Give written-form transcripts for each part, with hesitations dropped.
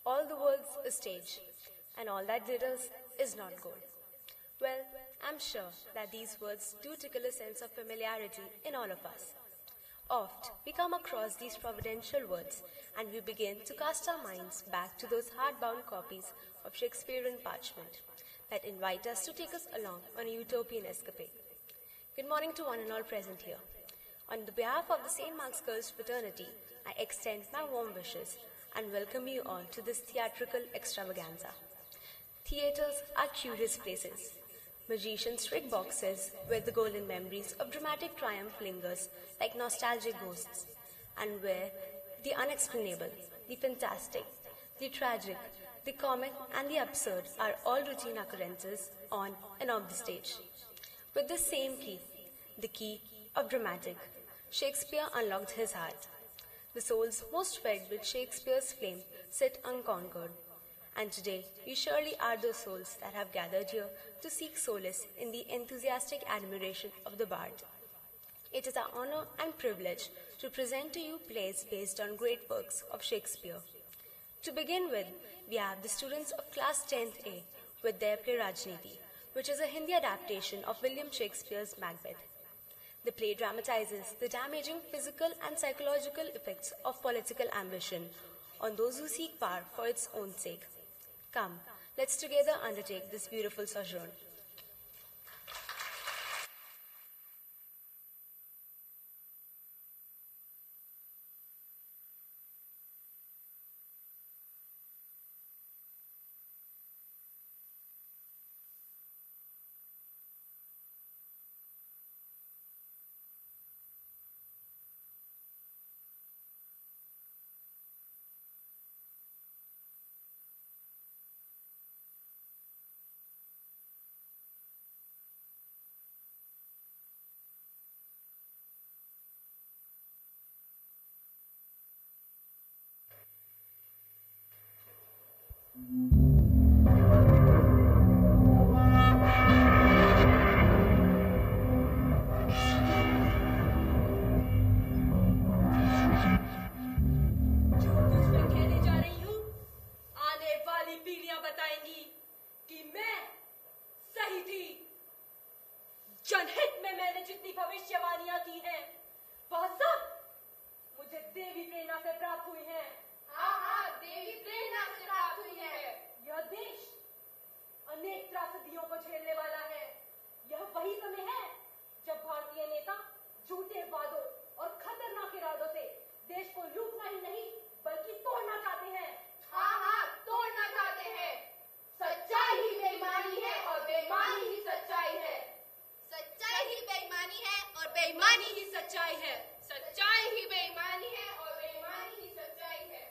All the world's a stage, and all that glitters is not gold. Well, I'm sure that these words do tickle a sense of familiarity in all of us. Oft, we come across these providential words and we begin to cast our minds back to those hardbound copies of Shakespearean parchment that invite us to take us along on a utopian escapade. Good morning to one and all present here. On the behalf of the St. Mark's Girls Fraternity, I extend my warm wishes and welcome you all to this theatrical extravaganza. Theatres are curious places. Magicians rig boxes where the golden memories of dramatic triumph lingers like nostalgic ghosts, and where the unexplainable, the fantastic, the tragic, the comic and the absurd are all routine occurrences on and off the stage. With the same key, the key of dramatic, Shakespeare unlocked his heart. The souls most fed with Shakespeare's flame sit unconquered. And today, we surely are those souls that have gathered here to seek solace in the enthusiastic admiration of the bard. It is our honor and privilege to present to you plays based on great works of Shakespeare. To begin with, we have the students of Class 10th A with their play Rajniti, which is a Hindi adaptation of William Shakespeare's Macbeth. The play dramatizes the damaging physical and psychological effects of political ambition on those who seek power for its own sake. Come, let's together undertake this beautiful sojourn. जनहित में मैंने जितनी भविष्यवाणियां की हैं, वह सब मुझे देवी प्रेरणा से प्राप्त हुई हैं। हाँ, देवी प्रेरणा से प्राप्त हुई है। यह देश अनेक त्रासदियों को झेलने वाला है। यह वही समय है जब भारतीय नेता झूठे वादों और खतरनाक इरादों से देश को लूटना ही नहीं बल्कि तोड़ना चाहते हैं। हाँ, तोड़ना चाहते हैं। सच्चाई ही बेईमानी है और बेईमानी ही सच्चाई है। सच्चाई ही बेईमानी है और बेईमानी ही सच्चाई है। सच्चाई ही बेईमानी है और बेईमानी ही सच्चाई है।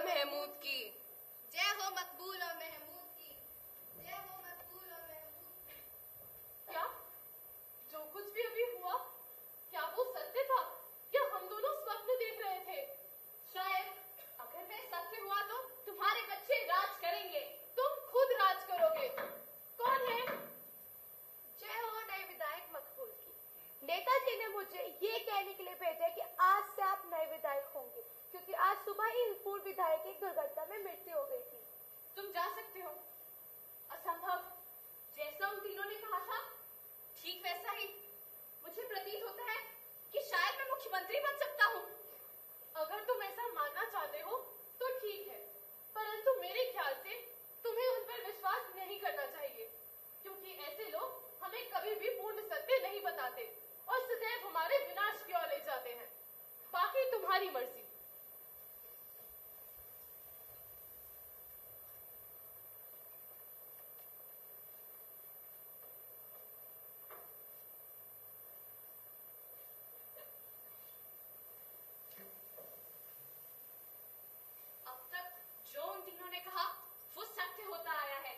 महमूद की। जय हो मकबूल और महमूद की। जय हो मकबूल और महमूद की। क्या जो कुछ भी अभी हुआ, क्या वो सत्य था या हम दोनों स्वप्न देख रहे थे? शायद अगर वह सत्य हुआ तो तुम्हारे बच्चे राज करेंगे। तुम खुद राज करोगे। कौन है? जय हो नए विधायक मकबूल की। नेताजी ने मुझे ये कहने के लिए भेजा कि आज से आप नए विधायक होंगे, क्योंकि आज सुबह ही पूर्व विधायक की दुर्घटना में मृत्यु हो गई थी। तुम जा सकते हो। असंभव, जैसा उन तीनों ने कहा था ठीक वैसा ही मुझे प्रतीत होता है कि शायद मैं मुख्यमंत्री बन सकता हूँ। अगर तुम ऐसा मानना चाहते हो तो ठीक है, परंतु मेरे ख्याल से तुम्हें उन पर विश्वास नहीं करना चाहिए, क्योंकि ऐसे लोग हमें कभी भी पूर्ण सत्य नहीं बताते और सदैव हमारे विनाश की ओर ले जाते हैं। बाकी तुम्हारी मर्जी। अब तक जो उन तीनों ने कहा वो सत्य होता आया है।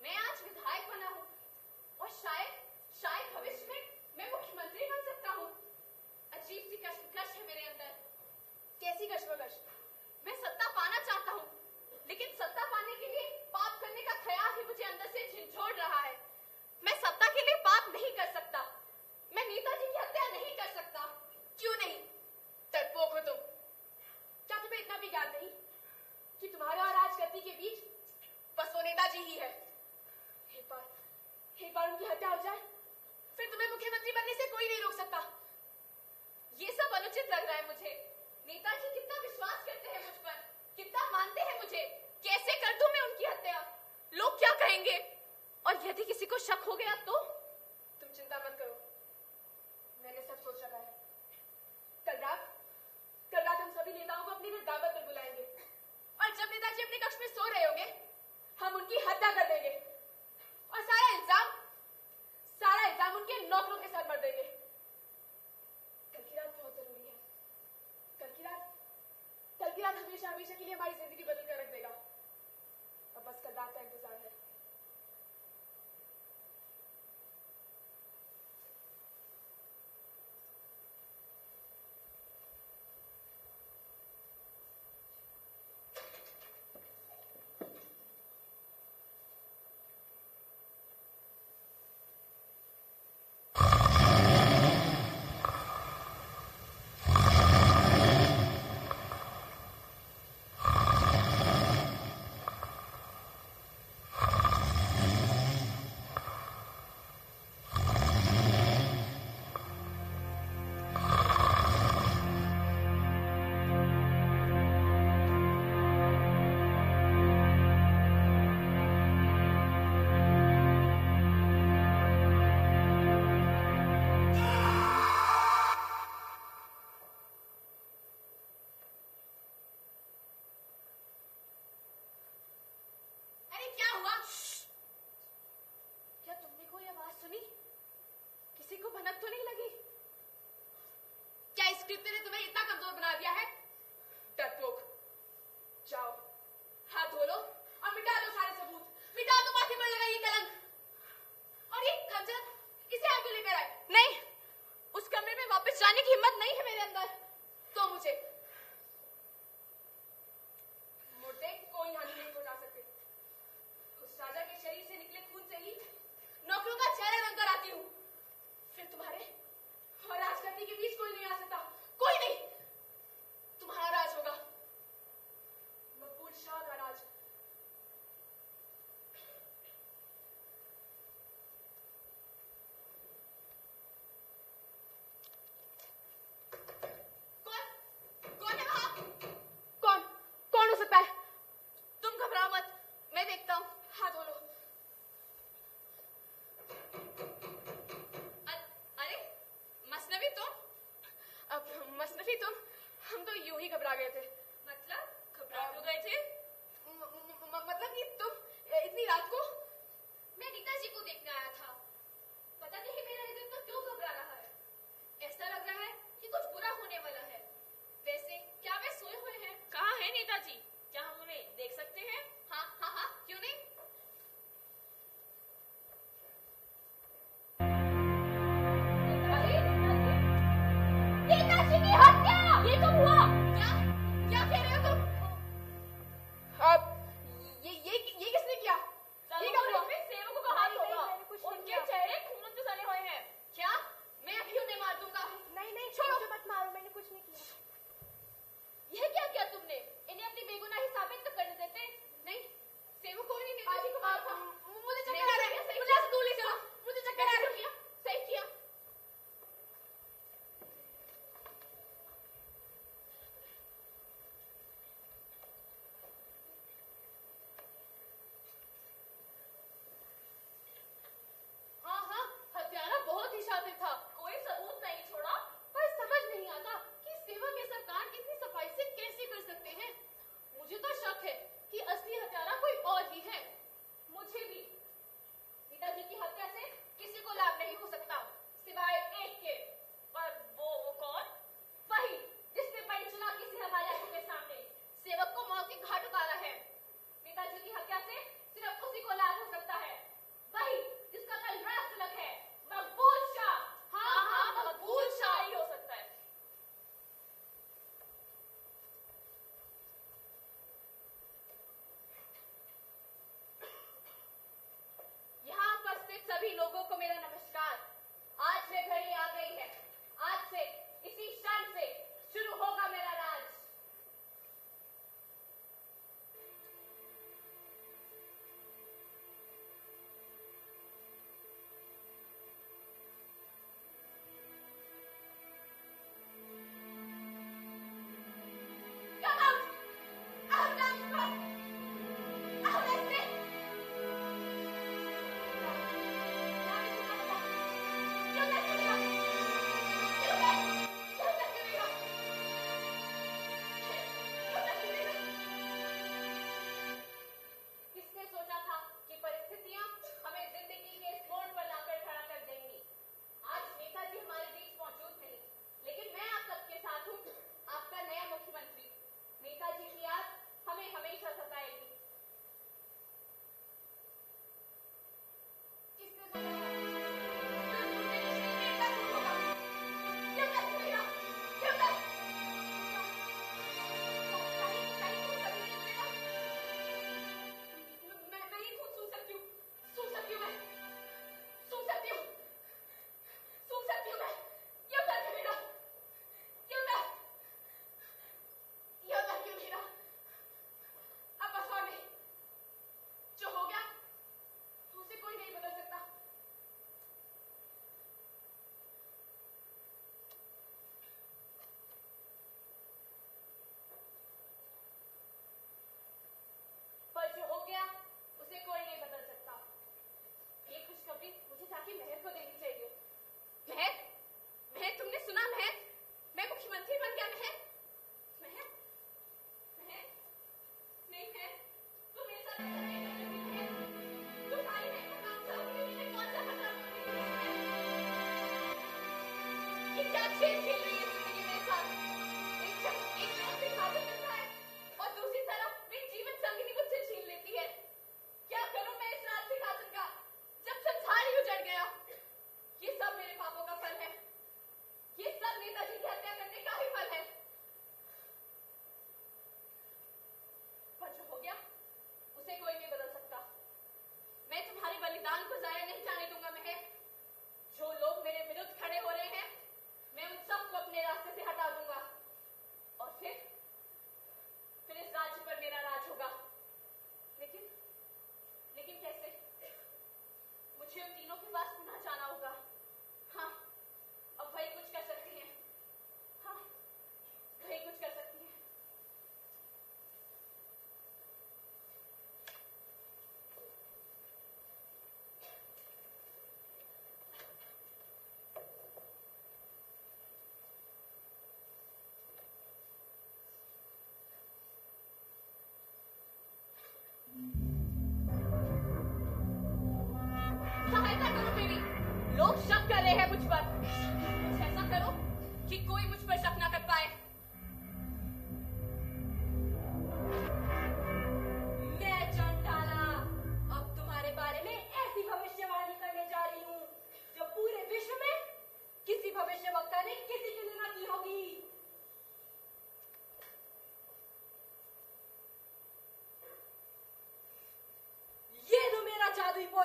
मैं आज विधायक बना हूँ और शायद भविष्य में मैं मुख्यमंत्री बन सकता हूँ। अजीब सी कश्मकश है मेरे अंदर। कैसी कश्मकश? मैं सत्ता पाना चाहता हूँ, लेकिन सत्ता पाने के लिए पाप करने का ख्याल ही मुझे अंदर से झिझोड़ रहा है। मैं सत्ता के लिए पाप नहीं कर सकता। मैं नेताजी की हत्या नहीं कर सकता। क्यों नहीं? डरपोक हो तुम। क्या तुम्हें इतना भी ज्ञान नहीं कि तुम्हारे और राजगद्दी के बीच बस वो नेताजी ही है? एक बार उनकी हत्या हो जाए, फिर तुम्हें मुख्यमंत्री बनने से कोई नहीं रोक सकता। ये सब अनुचित लग रहा है मुझे। नेताजी कितना विश्वास करते हैं मुझ पर, कितना मानते हैं मुझे। कैसे कर दूं मैं उनकी हत्या? लोग क्या कहेंगे? और यदि किसी को शक हो गया तो? तुम चिंता मत करो, मैंने सब सोच रखा है। कल रात हम सभी नेताओं को अपनी घर दावत पर बुलाएंगे, और जब नेताजी अपने कक्ष में सो रहे होंगे, हम उनकी हत्या कर देंगे और सारा इल्जाम उनके नौकरों के सर मर देंगे। कल की रात बहुत जरूरी है। कल की रात हमेशा के लिए हमारी जिंदगी बदल कर रख देगा। अब बस कल रात का इंतजार है। भनक तो नहीं लगी? क्या इस कृत्य ने तुम्हें इतना कमजोर बना दिया है? डरपोक, जाओ हाथ धो लो और मिटा दो सारे सबूत, मिटा दो माथे पर लगा ये कलंक। और ये खंजर, इसे आप क्यों लेकर आए? नहीं, उस कमरे में वापस जाने की हिम्मत नहीं है मेरे अंदर। तो मुझे मुर्दे कोई हानि नहीं पहुंचा सकते। उस राजा के शरीर से निकले खून से ही नौकरों का चेहरा रंग कर आती हूँ। फिर तुम्हारे और राजगद्दी के बीच कोई नहीं आ सकता, कोई नहीं। तुम्हारा राज होगा, मकबूल शाह का राज। कौन है वहां? कौन हो सकता है? तुम घबराओ मत, मैं देखता हूँ। हाथ धो लो। अरे मसनवी तुम? अब मसनवी तुम? हम तो यूं ही घबरा गए थे। मतलब घबरा क्यों गए थे? मतलब कि तुम इतनी रात को? मैं नेताजी को देखने आया था। पता नहीं मेरा इधर तो क्यों घबरा रहा है। ऐसा लग रहा है कि कुछ बुरा होने वाला है। वैसे क्या वे सोए हुए हैं? कहाँ है नेताजी?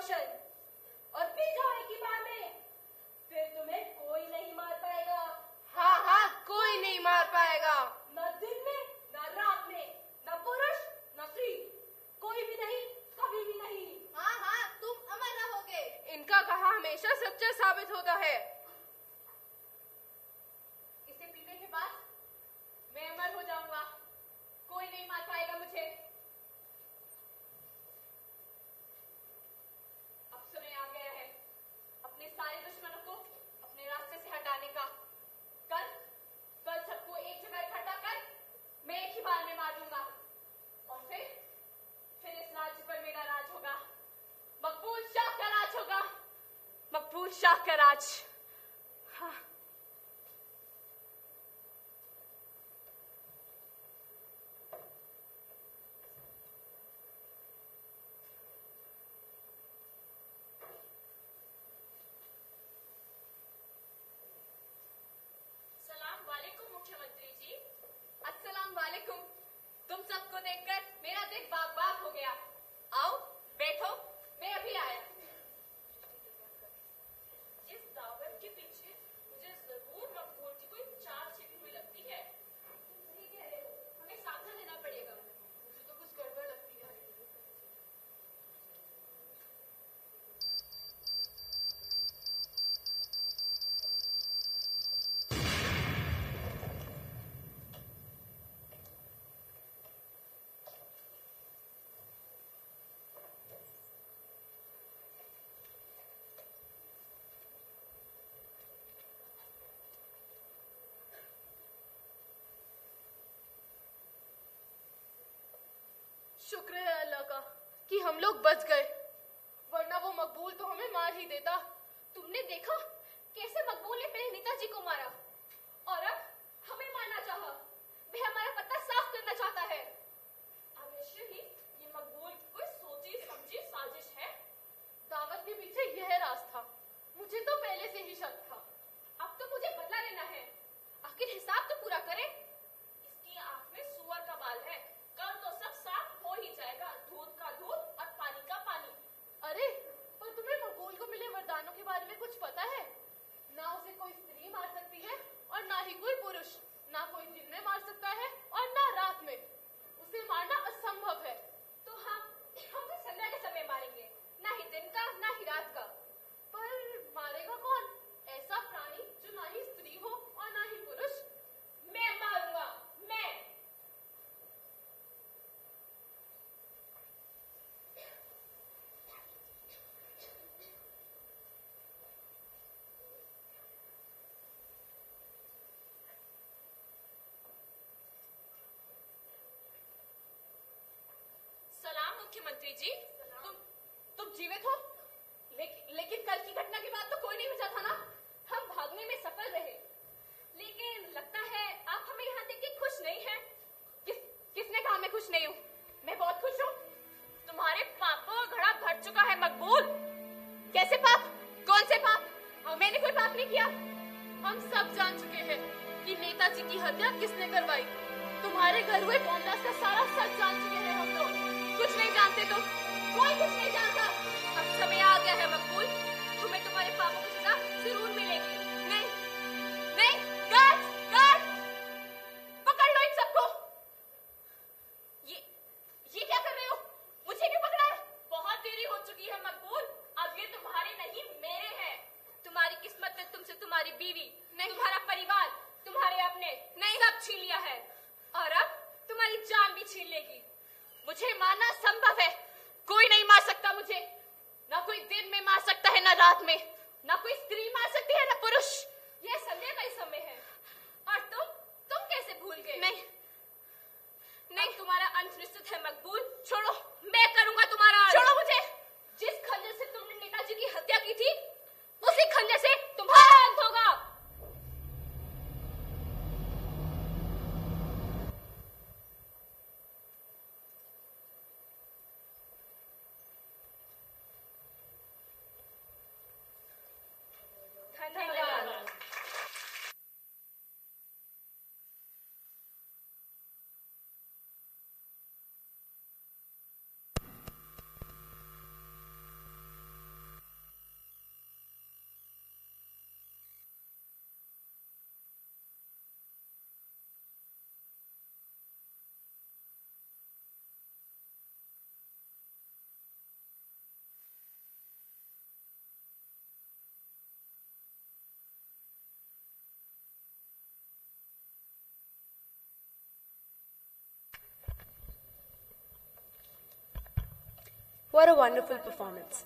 रोशन और पी जाओ एक ही बार में, फिर तुम्हें कोई नहीं मार पाएगा। हाँ हाँ, कोई नहीं मार पाएगा। न दिन में, न रात में, न पुरुष न स्त्री, कोई भी नहीं, कभी भी नहीं। हाँ हाँ, तुम अमर रहोगे। इनका कहा हमेशा सच्चा साबित होता है। इसे पीने के बाद मैं अमर हो जाऊंगा, कोई नहीं मार पाएगा मुझे। अब समय आ गया है अपने सारे दुश्मनों को अपने रास्ते से हटाने का। कल सबको एक जगह इकट्ठा कर मैं एक ही बार में मार दूंगा और फिर इस राज्य पर मेरा राज होगा। मकबूल शाह का राज होगा, मकबूल शाह का राज। हाँ। सलाम वालेकुम मुख्यमंत्री जी। अस्सलाम वालेकुम। तुम सबको देखकर मेरा दिल बाग बाग हो गया। आओ बैठो, मैं अभी आया। इस दावत के पीछे मुझे जरूर मकबूल की कोई चाल छिपी हुई लगती है। तुम सही कह रहे हो, हमें सावधान रहना पड़ेगा। मुझे तो कुछ गड़बड़ लगती है। शुक्र है अल्लाह का कि हम लोग बच गए, वरना वो मकबूल तो हमें मार ही देता। तुमने देखा कैसे मकबूल ने पहले नेताजी को मारा और अब हमें मारना चाहा। वह हमारा पता साफ करना चाहता है। अवश्य ही ये मकबूल की कोई सोची समझी साजिश है। दावत के पीछे यह राज था, मुझे तो पहले से ही शक था। अब तो मुझे बदला लेना है। आखिर हिसाब तो पूरा करे। इसकी आंख में सुअर का बाल है। कल तो सब साफ हो ही जाएगा, दूध का दूध और पानी का पानी। अरे पर तुम्हें मकबूल को मिले वरदानों के बारे में कुछ पता है? ना उसे कोई स्त्री मार सकती है और ना ही कोई पुरुष, ना कोई दिन में मार सकता है और ना रात में। उसे मारना असंभव है। तो हम संध्या के समय मारेंगे, ना ही दिन का ना ही रात का। पर मारेगा कौन? ऐसा प्राणी जो ना ही स्त्री हो और ना ही पुरुष। मैं मारूंगा, मैं। सलाम मुख्यमंत्री जी। तुम जीवित हो? लेकिन कल की घटना के बाद तो कोई नहीं बचा था ना। हम भागने में सफल रहे, लेकिन लगता है आप हमें यहाँ देख के खुश नहीं हैं। किसने कहा मैं खुश नहीं हूँ? मैं बहुत खुश हूँ। तुम्हारे पापों का घड़ा भर चुका है मकबूल। कैसे पाप? कौन से पाप? मैंने कोई पाप नहीं किया। हम सब जान चुके हैं कि नेताजी की हत्या किसने करवाई। तुम्हारे घर हुए बॉम्बलास्ट का सारा सच जान चुके हैं हम लोग। कुछ नहीं जानते तुम, कोई कुछ नहीं जानता। अब समय आ गया है मकबूल, तुम्हें तुम्हारे पापों की सजा जरूर मिलेगी। नहीं नहीं, गार्ड गार्ड, पकड़ लो इन सबको। ये क्या कर रहे हो? मुझे क्यों पकड़ा है? बहुत देरी हो चुकी है मकबूल, अब ये तुम्हारे नहीं मेरे हैं। तुम्हारी किस्मत ने तुमसे तुम्हारी बीवी नहीं, तुम्हारा परिवार, तुम्हारे अपने नहीं, सब छीन लिया है और अब तुम्हारी जान भी छीन लेगी। मुझे मारना संभव है, कोई नहीं मार सकता मुझे। ना कोई दिन में मार सकता है, ना रात में। ना कोई स्त्री मार सकती है, ना पुरुष। यह संदेह का ही समय है। और तुम कैसे भूल गए? नहीं, तुम्हारा अंत निश्चित है मकबूल। छोड़ो, मैं करूंगा तुम्हारा। छोड़ो मुझे। जिस खंजर से तुमने नेताजी की हत्या की थी, उसी खंजर से तुम्हारा अंत होगा। What a wonderful performance.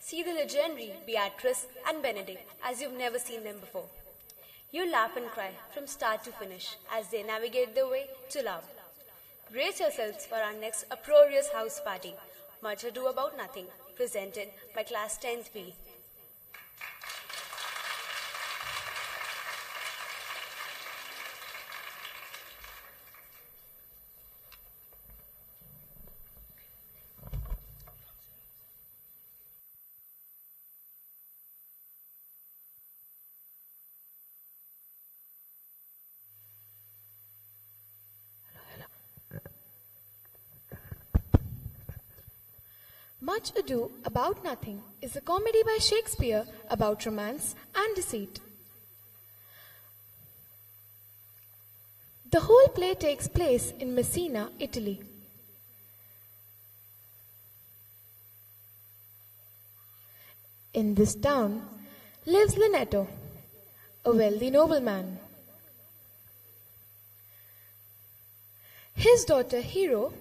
See the legendary Beatrice and Benedict as you've never seen them before. You laugh and cry from start to finish as they navigate their way to love. Brace yourselves for our next uproarious house party, Much Ado About Nothing, presented by Class 10th B. Much Ado About Nothing is a comedy by Shakespeare about romance and deceit. The whole play takes place in Messina, Italy. In this town lives Linetto, a wealthy nobleman. His daughter Hero,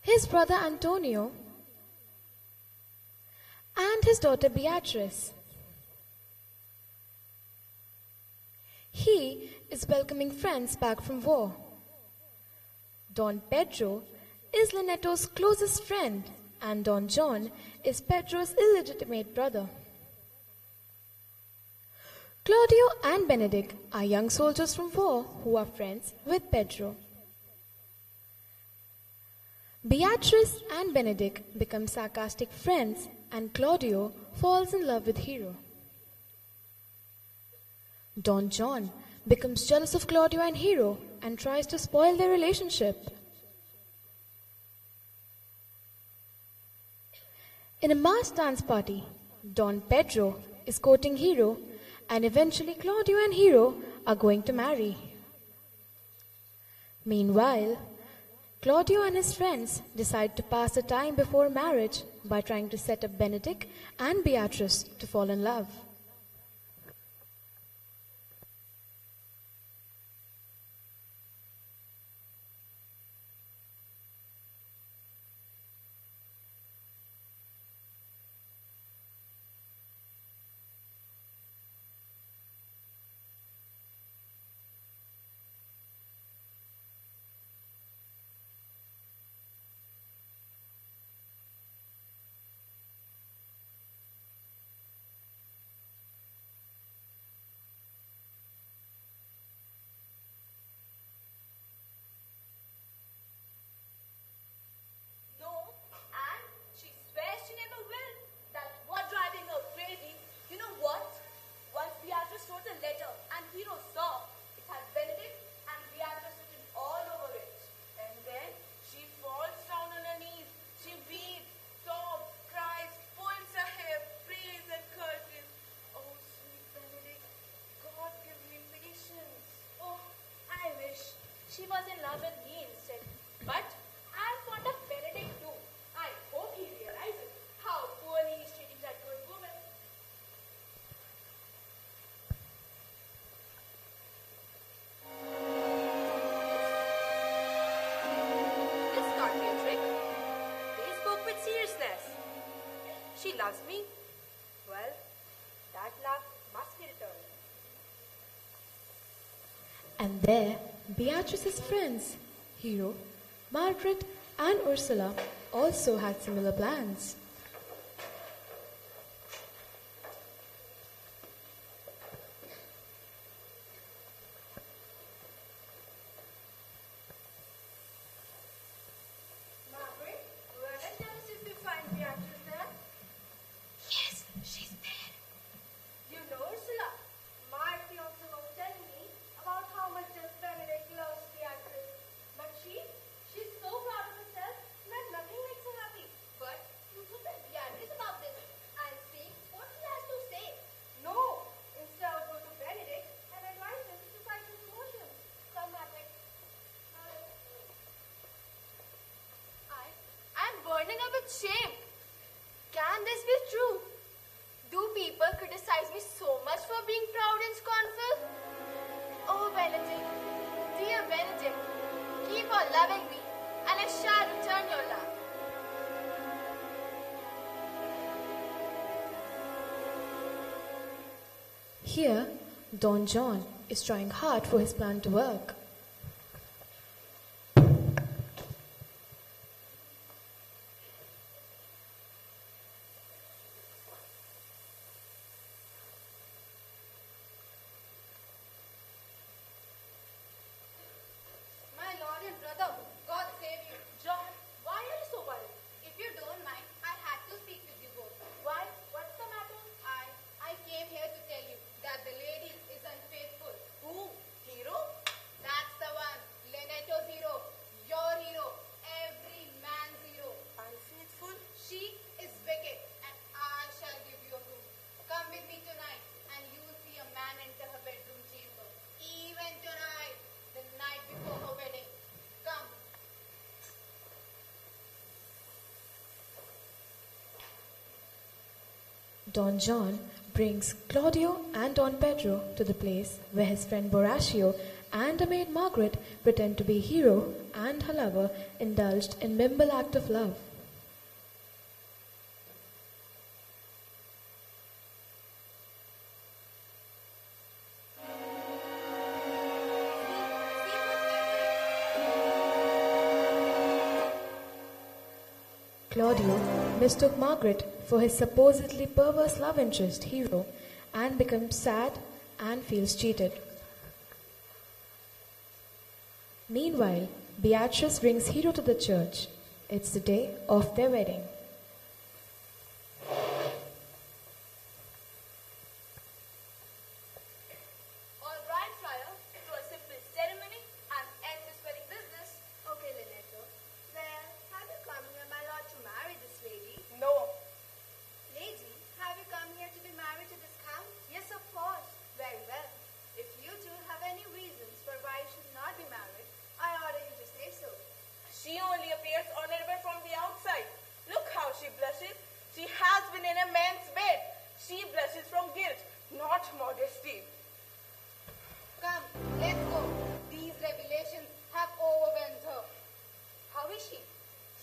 his brother Antonio, and his daughter Beatrice. He is welcoming friends back from war. Don Pedro is Linetto's closest friend, and Don John is Pedro's illegitimate brother. Claudio and Benedict are young soldiers from war who are friends with Pedro. Beatrice and Benedict become sarcastic friends, and Claudio falls in love with Hero. Don John becomes jealous of Claudio and Hero and tries to spoil their relationship. In a mass dance party, Don Pedro is courting Hero, and eventually Claudio and Hero are going to marry. Meanwhile, Claudio and his friends decide to pass the time before marriage by trying to set up Benedict and Beatrice to fall in love. No, and she swears she never will. That's what driving her crazy. You know what? Once Beatrice wrote a letter and Hero saw it had Benedict and Beatrice written all over it. And then she falls down on her knees. She weeps, sobs, cries, pulls her hair, prays and curses. Oh, sweet Benedict, God give me patience. Oh, I wish she was in love with me instead. But I'm fond of Benedict too. I hope he realizes how poorly he's treating that good woman. This can't be a trick. They spoke with seriousness. She loves me. Well, that love must be returned. And there, Beatrice's friends, Hero, Margaret, and Ursula, also had similar plans. Margaret, were the jealous if you find Beatrice there? Yes, she's there. You know, Ursula, my fiancé was telling me about how much this Benedict loves Beatrice. But she's so proud of herself that nothing makes her happy. But you should tell Beatrice about this and see what she has to say. No, instead I'll go to Benedict and advise him to fight his emotions. Come, Margaret. I'm burning up with shame. Can this be true? Do people criticize me so much for being proud and scornful? Oh, Benedict, dear Benedict, keep on loving me and and I shall return your love. Here, Don John is trying hard for his plan to work. My lord and brother, God save you. John, why are you so worried? If you don't mind, I had to speak with you both. Why? What's the matter? I came here to tell you that the lady is unfaithful. Who? Hero? That's the one. Leneto's hero. Your hero. Every man's hero. Unfaithful? She is wicked, and I shall give you a proof. Come with me tonight, and you will see a man enter her bedroom chamber. Even tonight, the night before her wedding. Come. Don John brings Claudio and Don Pedro to the place where his friend Borachio and her maid Margaret pretend to be Hero and her lover indulged in bimble act of love. Claudio mistook Margaret for his supposedly perverse love interest, Hero, and becomes sad and feels cheated. Meanwhile, Beatrice brings Hero to the church. It's the day of their wedding. All right, Friar, to a simple ceremony and end this wedding business. Okay, Lineto. Well, have you come here, my lord, to marry this lady? No. Lady, have you come here to be married to this count? Yes, of course. Very well. If you two have any reasons for why you should not be married, I order you to say so. She only appears honorable from the outside. Look how she blushes. She has been in a man's bed. She blushes from guilt, not modesty. Come, let's go. These revelations have overwhelmed her. How is she?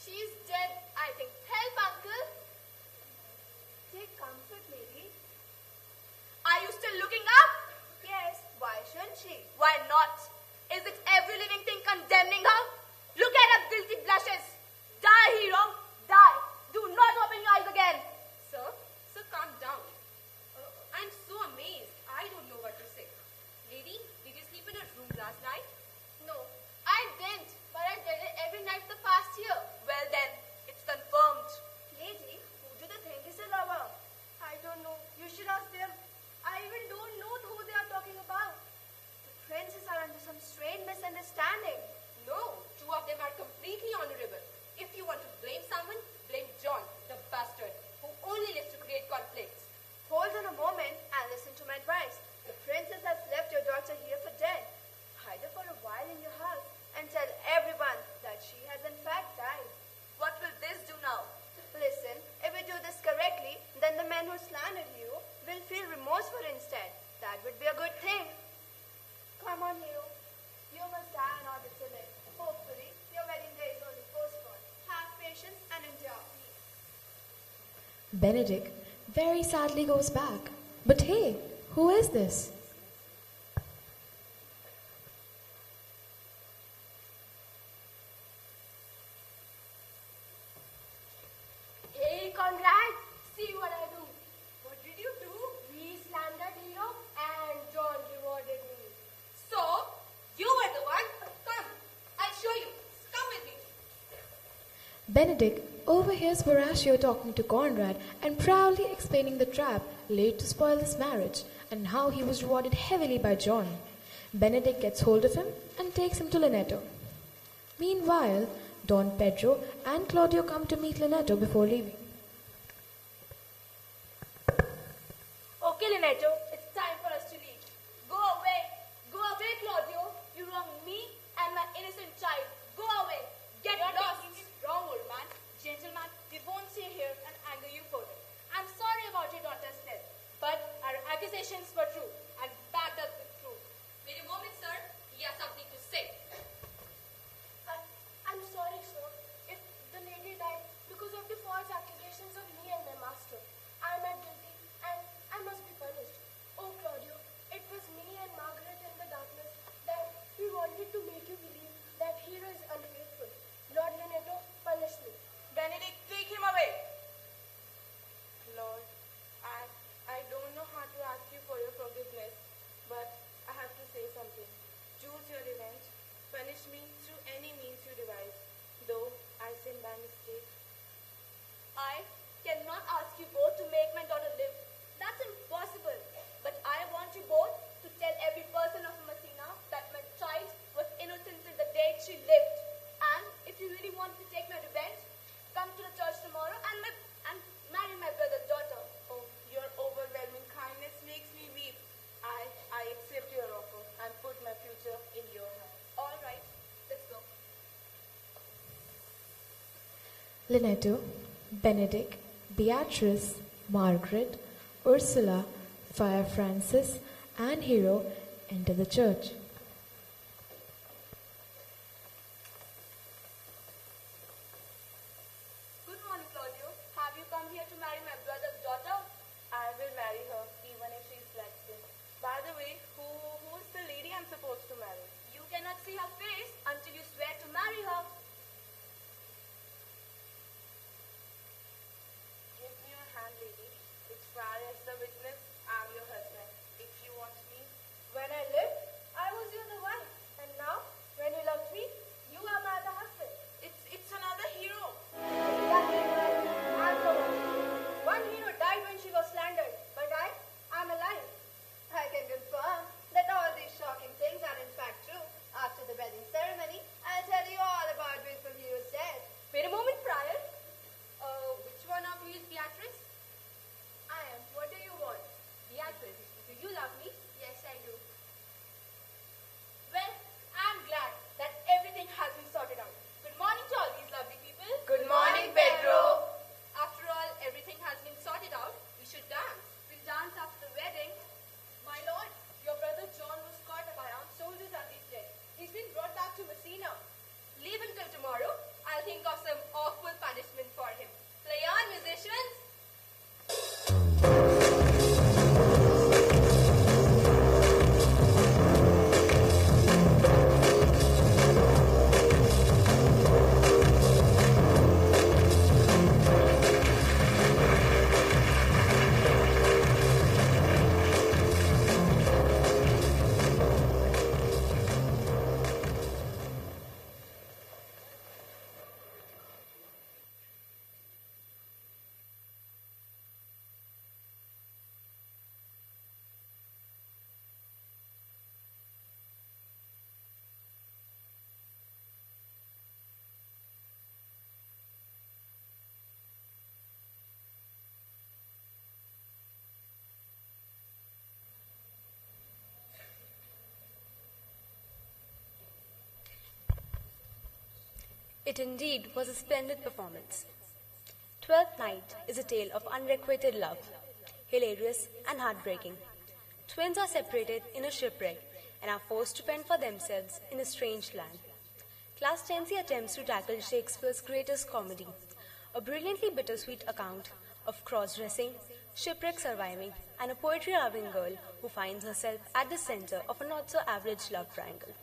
She's dead, I think. Help, uncle. Take comfort, lady. Are you still looking up? Yes, why shouldn't she? Why not? Is it every living thing condemning her? Look at her guilty blushes. Die, Hero. Die. Do not open your eyes again. Sir, calm down. I'm so amazed. I don't know what to say. Lady, did you sleep in her room last night? No, I didn't. But I did it every night the past year. Well then, it's confirmed. Lady, who do they think is a lover? I don't know. You should ask them. I even don't know who they are talking about. The princes are under some strange misunderstanding. No, two of them are completely honorable. If you want to blame someone, blame John, the bastard, who only lives to create conflicts. Hold on a moment and listen to my advice. The princess has left your daughter here for dead. Hide her for a while in your house and tell everyone that she has in fact died. What will this do now? Listen, if we do this correctly, then the men who slandered you will feel remorseful instead. That would be a good thing. Come on, Hero. You must die in order to live. Hopefully, your wedding day is only postponed. Have patience and endure. Benedict very sadly goes back. But hey, who is this? Hey, Conrad, see what I do. What did you do? We slandered Hero and John rewarded me. So, you were the one? Come, I'll show you. Come with me. Benedict overhears Borachio talking to Conrad and proudly explaining the trap laid to spoil his marriage and how he was rewarded heavily by John. Benedict gets hold of him and takes him to Lineto. Meanwhile, Don Pedro and Claudio come to meet Lineto before leaving. Okay, Lineto, it's time for us to leave. Go away, Claudio. You wronged me and my innocent child. Go away. Get You're lost. taking it wrong, old man. Gentleman, we won't stay here and anger you further. I'm sorry about your daughter's death, but our accusations were true and backed up with proof. Wait a moment, sir. He has something to say. I'm sorry, sir. hero is ungrateful. Lord Leonardo, punish me. Benedict, take him away. Lord, I don't know how to ask you for your forgiveness, but I have to say something. Choose your revenge. Punish me through any means you devise, though I sin by mistake. I cannot ask you both to make my daughter live. That's impossible. But I want you both to tell every person of Messina that my child was innocent till the day she lived. And if you really want to take my revenge, come to the church tomorrow and marry my brother's daughter. Oh, your overwhelming kindness makes me weep. I accept your offer and put my future in your hands. All right, let's go. Leonardo, Benedict, Beatrice, Margaret, Ursula, Friar Francis, and Hero enter the church. Good morning, Claudio. Have you come here to marry my brother's daughter? I will marry her even if she's lesbian. By the way, who's the lady I'm supposed to marry? You cannot see her face until you swear to marry her. Give me your hand, lady. With Friar as the witness, I'm your husband. If you want me, When I lived, I was your other wife. And now, when you loved me, you are my other husband. it's another hero. That ain't right. I'm the one. One hero died when she was slandered, but I'm alive. I can confirm that all these shocking things are in fact true. After the wedding ceremony, I'll tell you all about which from you is dead. Wait a moment, Friar. Which one of you is Beatrice? I am. What do you want? Beatrice, do you love me? Yes, I do. Well, I'm glad that everything has been sorted out. Good morning to all these lovely people. Good morning, Pedro. After all, everything has been sorted out. We should dance. We'll dance after the wedding. My lord, your brother John was caught by armed soldiers and he's dead. He's been brought back to Messina. Leave him till tomorrow. I'll think of some awful punishment for him. Play on, musicians. It indeed was a splendid performance. Twelfth Night is a tale of unrequited love, hilarious and heartbreaking. Twins are separated in a shipwreck and are forced to fend for themselves in a strange land. Class 10C attempts to tackle Shakespeare's greatest comedy, a brilliantly bittersweet account of cross-dressing, shipwreck surviving, and a poetry-loving girl who finds herself at the center of a not-so-average love triangle.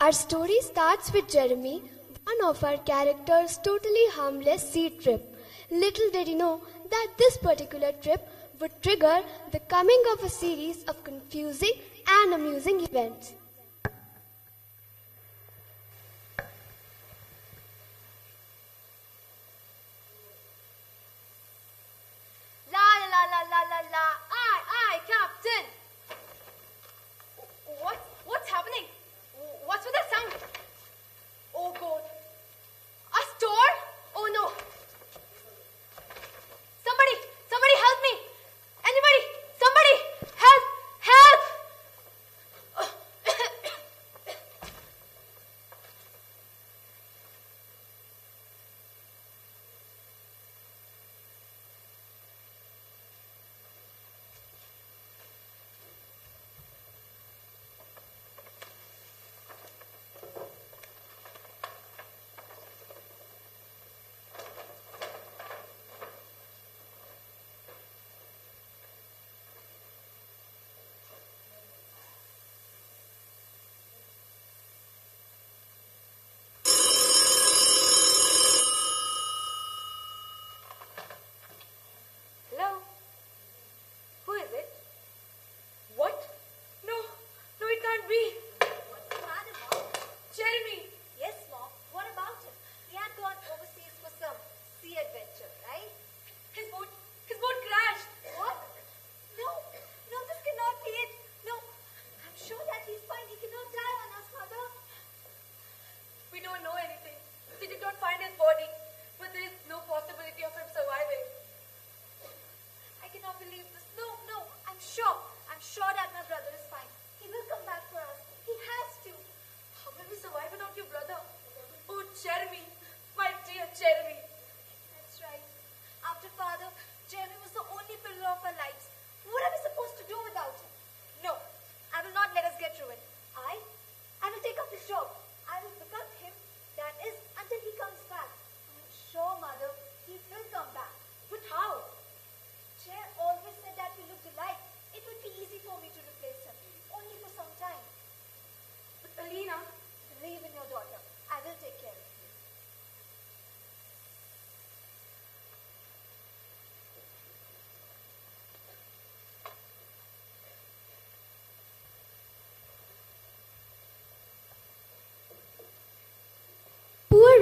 Our story starts with Jeremy, one of our characters' totally harmless sea trip. Little did he know that this particular trip would trigger the coming of a series of confusing and amusing events. La la la la la la. I, Captain. What's happening? What's with that sound? Oh God. A store? Oh no. Somebody help me. Anybody, somebody, help.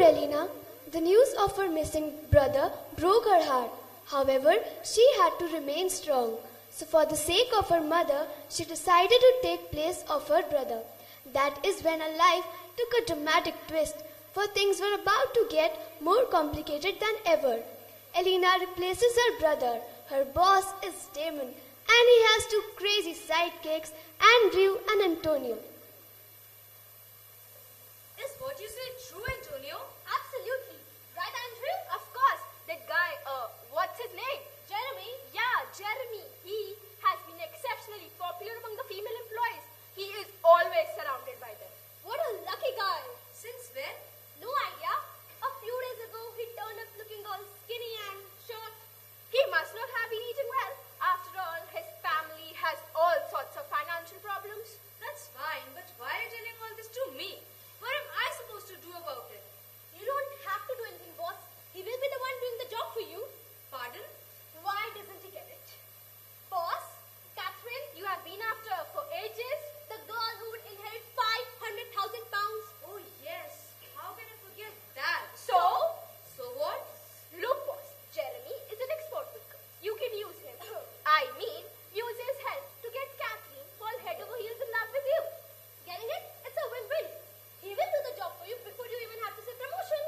Elena. The news of her missing brother broke her heart. However, she had to remain strong. So for the sake of her mother, she decided to take place of her brother. That is when her life took a dramatic twist, for things were about to get more complicated than ever. Elena replaces her brother. Her boss is Damon, and he has two crazy sidekicks, Andrew and Antonio. Is what you say true, Antonio? Absolutely. Right, Andrew? Of course. That guy, what's his name? Jeremy? Yeah, Jeremy. He has been exceptionally popular among the female employees. He is always surrounded by them. What a lucky guy. Since when? No idea. A few days ago, he turned up looking all skinny and short. He must not have been eating well. After all, his family has all sorts of financial problems. That's fine, but why are you telling all this to me? What am I supposed to do about it? You don't have to do anything, boss. He will be the one doing the job for you. Pardon? Why doesn't he get it? Boss, Catherine, you have been after her for ages. The girl who would inherit 500,000 pounds. Oh, yes. How can I forget that? So? So what? Look, boss, Jeremy is an expert with girls. You can use him. I mean, use his help to get Kathleen fall head over heels in love with you. Getting it? It's a win-win. He will do the job for you before you even have to say promotion.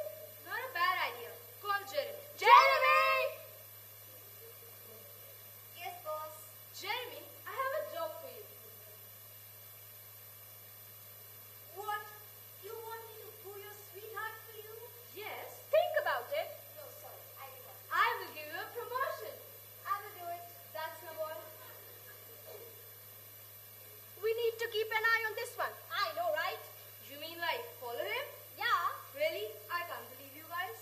Not a bad idea. Call Jeremy. Jeremy! Yes, boss. Jeremy, I have a job for you. What? You want me to pull your sweetheart for you? Yes. Think about it. No, sorry. I give up. I will give you a promotion. I will do it. That's my boy. We need to keep an eye on this one. I know, right? You mean like follow him? Yeah. Really? I can't believe you guys.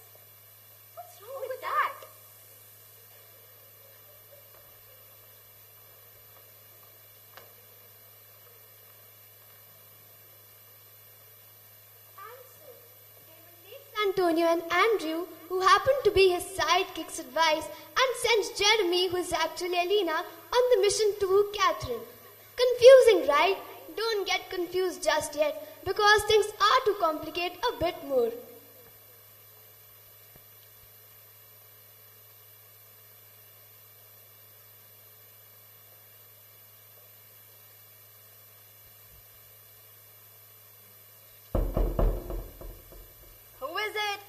What's wrong with that? Antonio and Andrew, who happen to be his sidekicks, advice and sends Jeremy, who is actually Elena, on the mission to woo Catherine. Confusing, right? Don't get confused just yet, because things are to complicate a bit more. Who is it?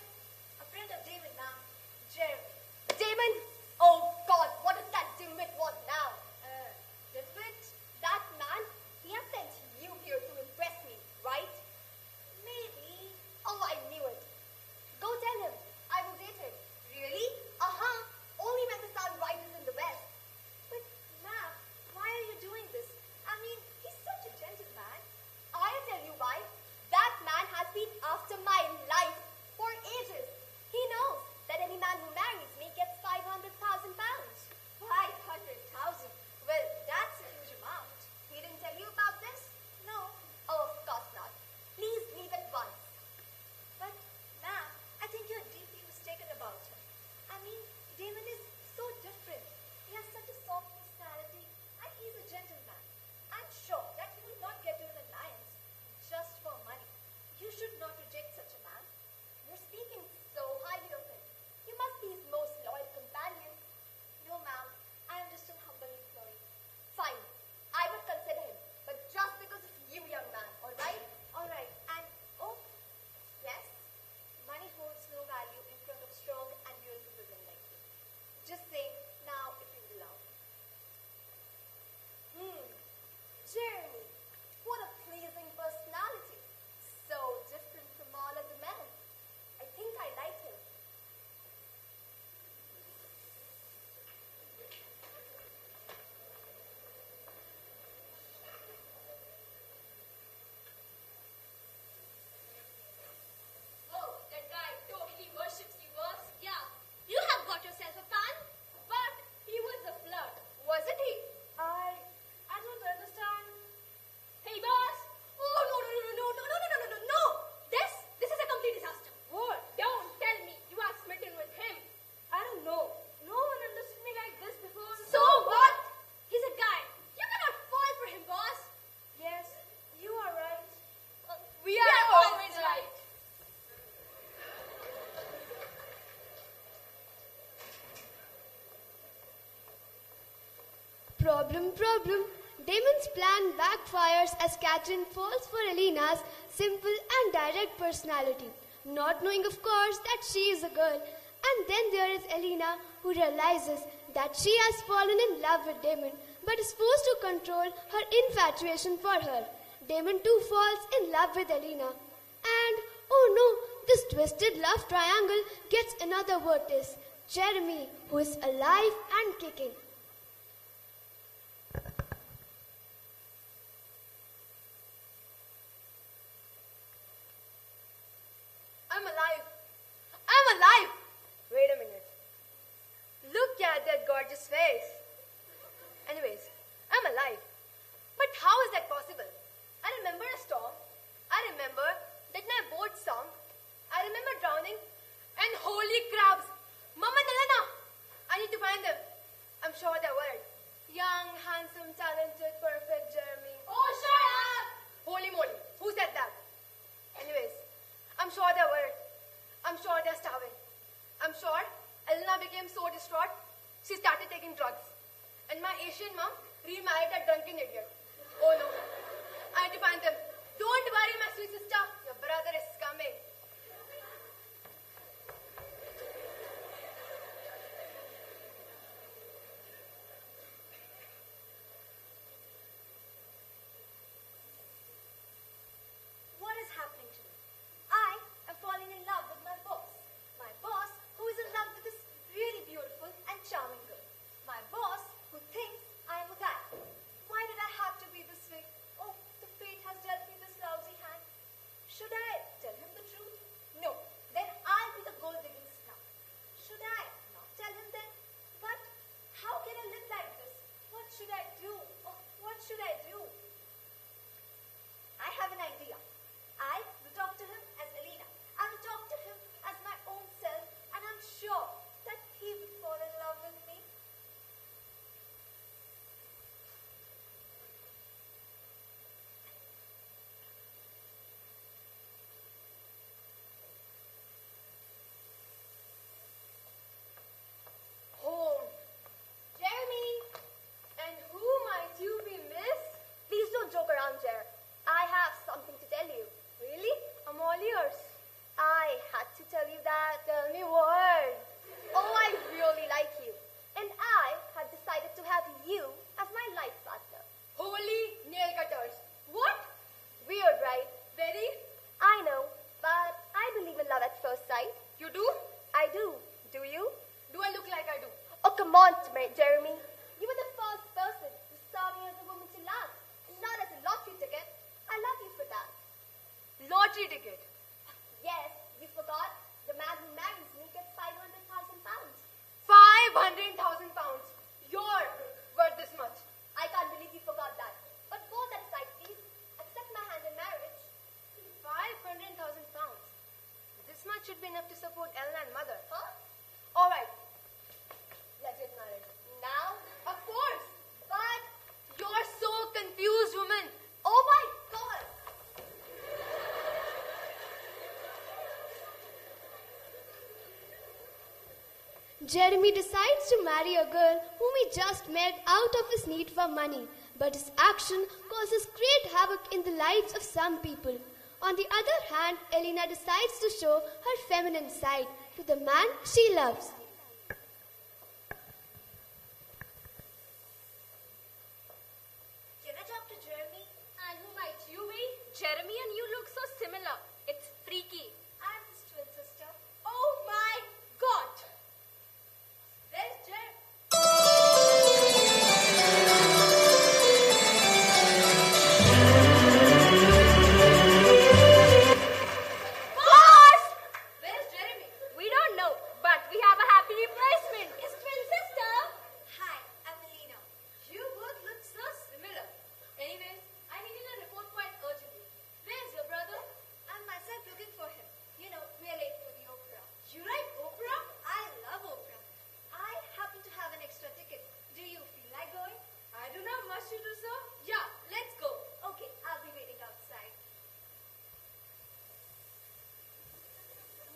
A friend of David, ma'am. Jeremy. Damon? Oh God, what does that dimwit want now? Dimwit? That man, he has sent you here to impress me, right? Maybe. Oh, I knew it. Problem. Damon's plan backfires as Catherine falls for Elena's simple and direct personality, not knowing, of course, that she is a girl. And then there is Elena, who realizes that she has fallen in love with Damon, but is forced to control her infatuation for her. Damon too falls in love with Elena. And, oh no, this twisted love triangle gets another vertex, Jeremy, who is alive and kicking. I'm alive. I'm alive. Wait a minute. Look at that gorgeous face. Anyways, I'm alive. But how is that possible? I remember a storm. I remember that my boat sunk. I remember drowning. And holy crabs! Mama and Elena! I need to find them. I'm sure they weren't. Young, handsome, talented, perfect Jeremy. Oh, shut up! Holy moly. Who said that? Anyways, I'm sure they weren't. I'm sure they're starving. I'm sure Elena became so distraught, she started taking drugs. And my Asian mom remarried a drunken idiot. Oh no. I need to find them. Don't worry, my sweet sister. Your brother is coming. What is happening to me? I am falling in love with my boss. My boss who is in love with this really beautiful and charming girl. My boss who thinks I am a guy. Why did I have to be this way? Oh, the fate has dealt me this lousy hand. Should I tell him the truth? No. Then I'll be the gold-digging snout. Should I not tell him then? But how can I live like this? What should I do? Oh, what should I do? I have an idea. I will talk to him as Elena. I will talk to him as my own self, and I'm sure that he will fall in love with me. Home. Jeremy! And who might you be, miss? Please don't joke around, Jer. I have something to tell you. Really? I'm all ears. I had to tell you that. Tell me what? Oh, I really like you. And I have decided to have you as my life partner. Holy nail cutters. What? Weird, right? Very? I know, but I believe in love at first sight. You do? I do. Do you? Do I look like I do? Oh, come on, Jeremy. You were the first person who saw me as a woman to love, and not as a lottery ticket. I love you for that. Lottery ticket. Yes, you forgot? The man who marries me gets 500,000 pounds. 500,000 pounds. You're worth this much. I can't believe you forgot that. But go that side, please. Accept my hand in marriage. 500,000 pounds. This much should be enough to support Elena and mother. Huh? All right. Let's get married. Now? Of course. But you're so confused, woman. Oh my God! Jeremy decides to marry a girl whom he just met out of his need for money, but his action causes great havoc in the lives of some people. On the other hand, Elena decides to show her feminine side to the man she loves. Can I talk to Jeremy? And who might you be? Jeremy and you look so similar. It's freaky. I'm his twin sister. Oh my God. Where's Jer? Boss! Where's Jeremy? We don't know, but we have a happy replacement. His twin sister. Hi, I'm Elena. You both look so similar. Anyways, I needed a report quite urgently. Where's your brother? I'm myself looking for him. You know, we're late for the opera. You like opera? I love opera. I happen to have an extra ticket. Do you feel like going? I don't have much to do, sir. Yeah, let's go. Okay, I'll be waiting outside.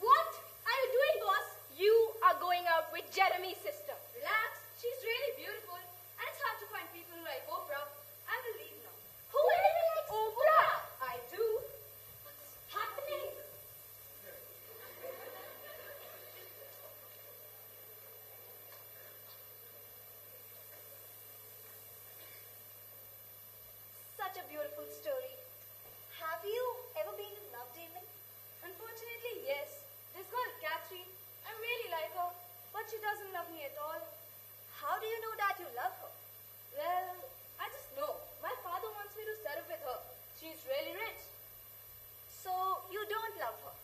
What are you doing, boss? You are going out with Jeremy's sister. Relax. She's really beautiful. And it's hard to find people who doesn't love me at all. How do you know that you love her? Well, I just know. My father wants me to settle with her. She's really rich. So you don't love her?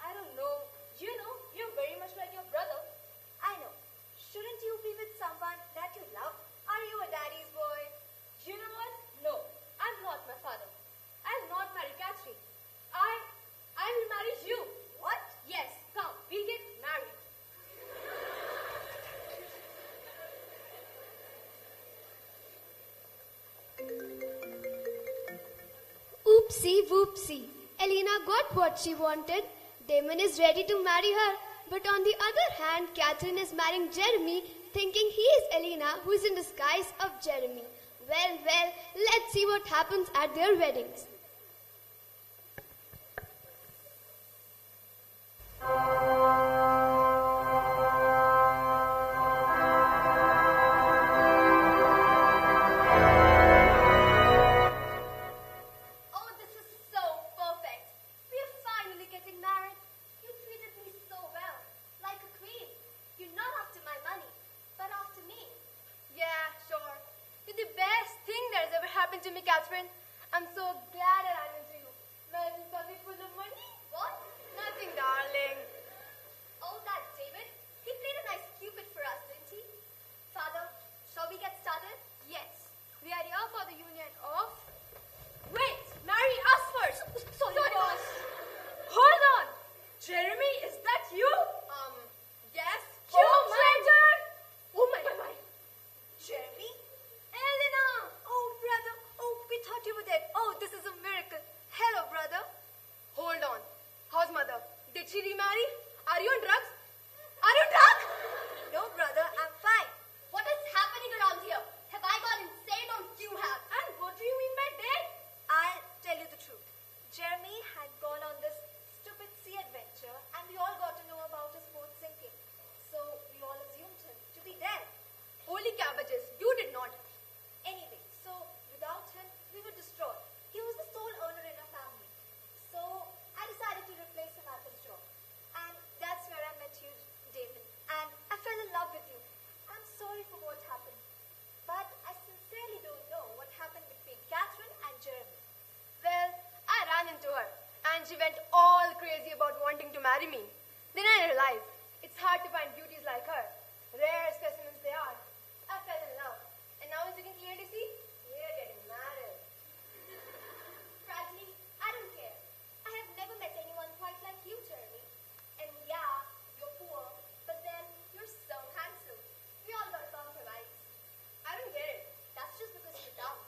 I don't know. You know, you're very much like your brother. I know. Shouldn't you be with someone that you love? Are you a daddy's boy? You know what? No, I'm not my father. I'll not marry Catherine. I will marry you. What? Yes, come, we'll get married. Oopsie whoopsie. Elena got what she wanted. Damon is ready to marry her. But on the other hand, Catherine is marrying Jeremy, thinking he is Elena, who is in disguise of Jeremy. Well, let's see what happens at their weddings. Oh, this is so perfect. We are finally getting married. You treated me so well, like a queen. You're not after my money, but after me. Yeah, sure. You're the best thing that has ever happened to me, Catherine. I'm so glad I ran into you. Not in something full of money. What? Nothing, darling. Oh, that David. He played a nice Cupid for us, didn't he? Father, shall we get started? Yes, we are here for the union of... Wait, marry us first. Sorry, boss. Hold on. Jeremy, is that you? Yes. Oh, stranger. Oh, my. Jeremy? Elena. Oh, brother. Oh, we thought you were dead. Oh, this is a miracle. Hello, brother. Hold on. How's mother? Did she remarry? Are you on drugs? Are you drunk? No, brother, I'm fine. What is happening around here? Have I gone insane or you have? And what do you mean by dead? I'll tell you the truth. Jeremy had gone on this stupid sea adventure, and we all got to know about his boat sinking. So we all assumed him to be dead. Holy cabbages, you did not. Anyway, so without him, we were destroyed. He was the sole earner in our family. So I decided to replace him at his job. And that's where I met you, David. And I fell in love with you. I'm sorry for what happened. But I sincerely don't know what happened between Catherine and Jeremy. Well, I ran into her and she went all crazy about wanting to marry me. Then I realized it's hard to find beauties like her. Rare specimens they are. I fell in love. And now as you can clearly see, we're getting married. Frankly, I don't care. I have never met anyone quite like you, Jeremy. And yeah, you're poor, but then you're so handsome. We all got to compromise. I don't get it. That's just because you're dumb.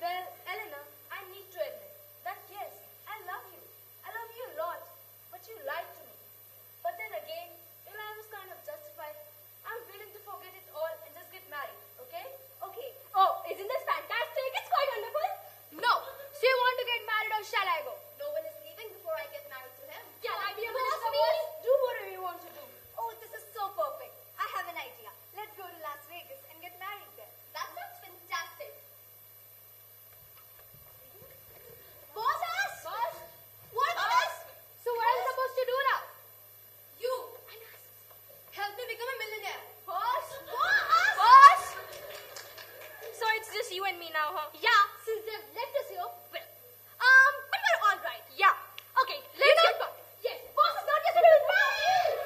Well, Elena, I need to admit that yes, I love you. I love you a lot. But you lied to me. But then again, your lie was kind of justified. I'm willing to forget it all and just get married, okay? Okay, Oh, isn't this fantastic? It's quite wonderful. No. So you want to get married or shall I go? no one is leaving before I get married to him. Can I be a Boss, minister, please. boss? Do whatever you want to do. Oh, this is so perfect. I have an idea. Let's go to Las Vegas and get married there. That sounds fantastic. Boss us! Boss? What about us? So what am I supposed to do now? You and us. Help me become a millionaire. Boss? Boss! Boss? So it's just you and me now, huh? Yeah, since they've left us here, well, but we're all right. Yeah. Okay, let's get back. Yes, boss is not just a little married.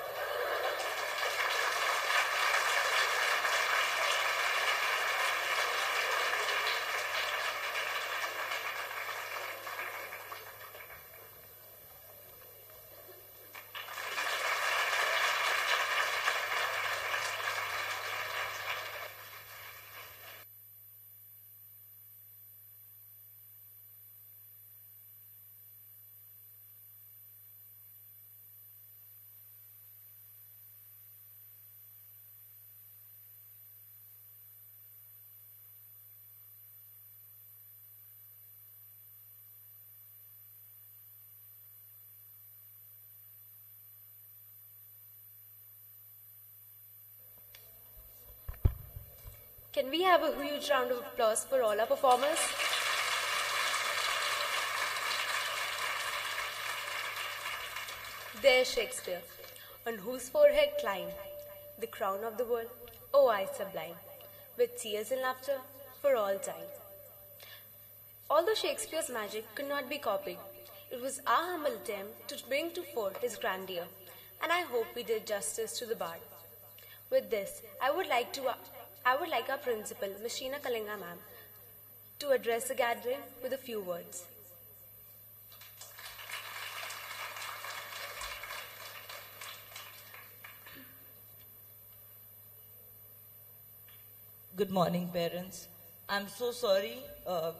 Can we have a huge round of applause for all our performers? There's Shakespeare, on whose forehead climbed the crown of the world, oh I sublime, with tears and laughter for all time. Although Shakespeare's magic could not be copied, it was our humble attempt to bring to fore his grandeur, and I hope we did justice to the bard. With this, I would like our principal, Ms. Sheena Kalinga ma'am, to address the gathering with a few words. Good morning, parents. I'm so sorry,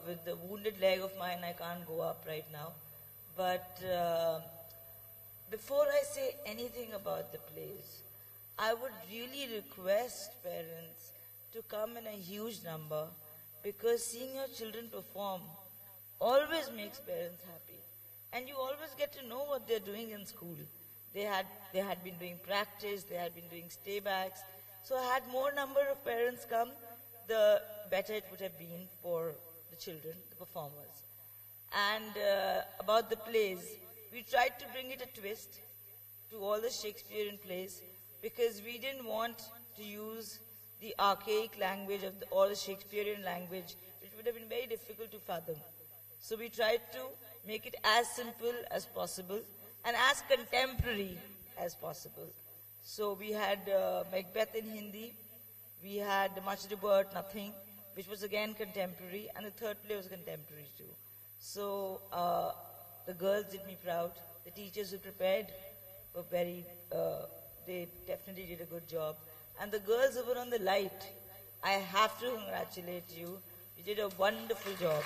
with the wounded leg of mine, I can't go up right now. But before I say anything about the plays, I would really request parents to come in a huge number, because seeing your children perform always makes parents happy. And you always get to know what they're doing in school. They had been doing practice, they had been doing staybacks. So had more number of parents come, the better it would have been for the children, the performers. And about the plays, we tried to bring it a twist to all the Shakespearean plays, because we didn't want to use the archaic language of all the Shakespearean language, which would have been very difficult to fathom. So we tried to make it as simple as possible and as contemporary as possible. So we had Macbeth in Hindi, we had Much Ado About Nothing, which was again contemporary, and the third play was contemporary too. So the girls did me proud. The teachers who prepared were they definitely did a good job. And the girls who were on the light, I have to congratulate you. You did a wonderful job.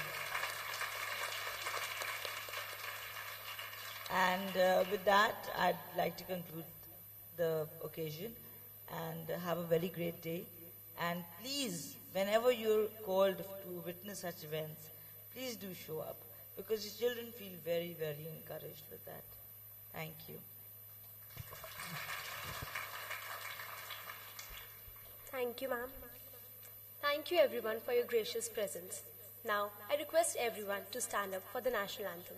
And with that, I'd like to conclude the occasion and have a very great day. And please, whenever you're called to witness such events, please do show up, because your children feel very, very encouraged with that. Thank you. Thank you, ma'am. Thank you, everyone, for your gracious presence. Now, I request everyone to stand up for the national anthem.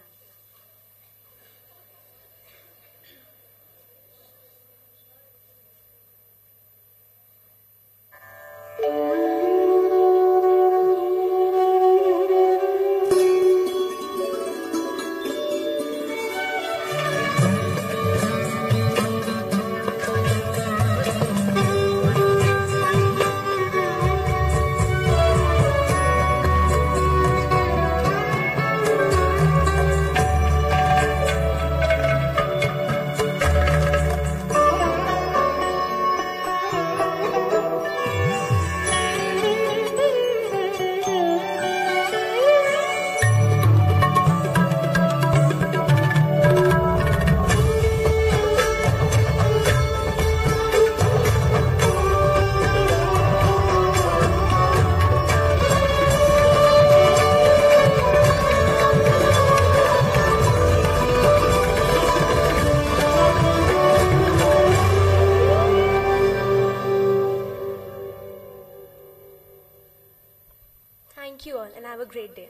Thank you all and have a great day.